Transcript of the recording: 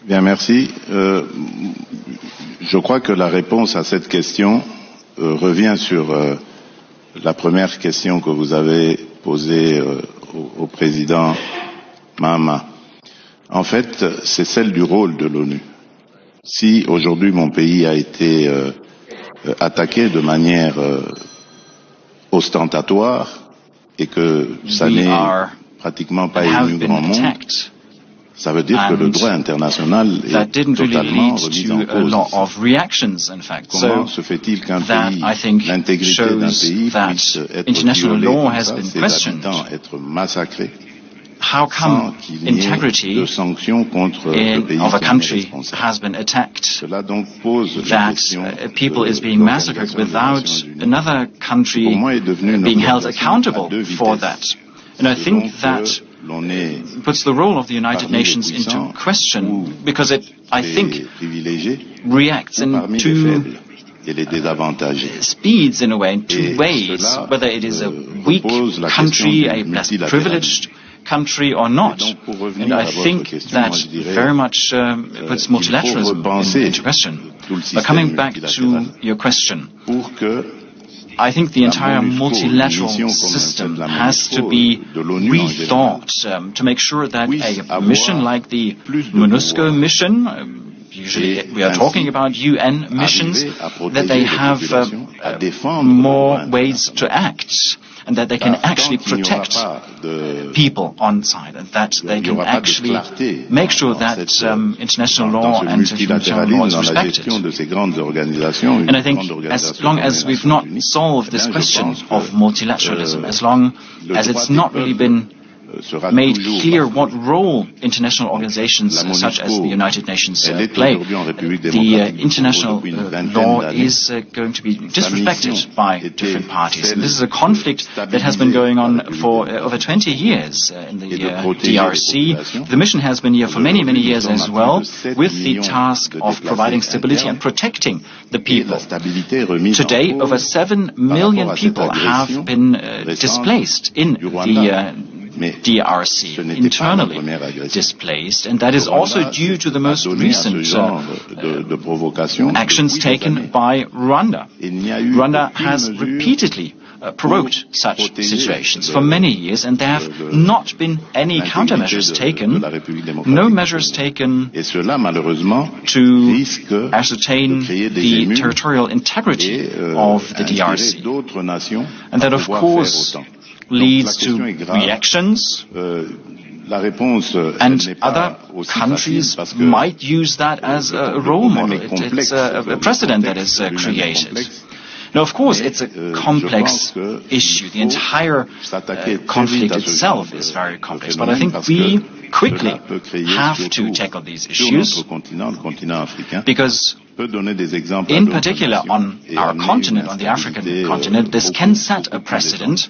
Bien, merci. Je crois que la réponse à cette question revient sur la première question que vous avez posée au président Mahama. En fait, c'est celle du rôle de l'ONU. Si aujourd'hui mon pays a été attaqué de manière ostentatoire et que ça n'est pratiquement pas ému grand monde, ça veut dire que le droit international est totalement remis en cause. Comment se fait-il qu'un pays, l'intégrité d'un pays puisse être violée comme ça, ses habitants être massacrés, sans qu'il n'y ait de sanctions contre le pays qui en est responsable? Cela donc pose la question de l'organisation du monde. Pour moi, est devenu une organisation à deux vitesses. And I think that puts the role of the United Nations into question, because it, I think, reacts in two speeds in a way, in two ways, whether it is a weak country, a less privileged country or not. And I think that very much puts multilateralism into question. But coming back to your question, I think the entire multilateral system has to be rethought to make sure that a mission like the MONUSCO mission, usually we are talking about UN missions, that they have more ways to act, and that they can actually protect people on site, and that they can actually make sure that international law and humanitarian law is respected. And I think as long as we've not solved this question of multilateralism, as long as it's not really been made clear what role international organizations such as the United Nations play, the international law is going to be disrespected by different parties. And this is a conflict that has been going on for over 20 years in the DRC. The mission has been here for many, many years as well, with the task of providing stability and protecting the people. Today, over 7 million people have been displaced in the DRC, internally displaced, and that is also due to the most recent actions taken by Rwanda. Rwanda has repeatedly provoked such situations for many years, and there have not been any countermeasures taken, no measures taken to ascertain the territorial integrity of the DRC. And that, of course, leads to reactions, and other countries might use that as a role model. It's a precedent that is created. Now, of course, it's a complex issue. The entire conflict itself is very complex, but I think we quickly have to tackle these issues, because in particular on our continent, on the African continent, this can set a precedent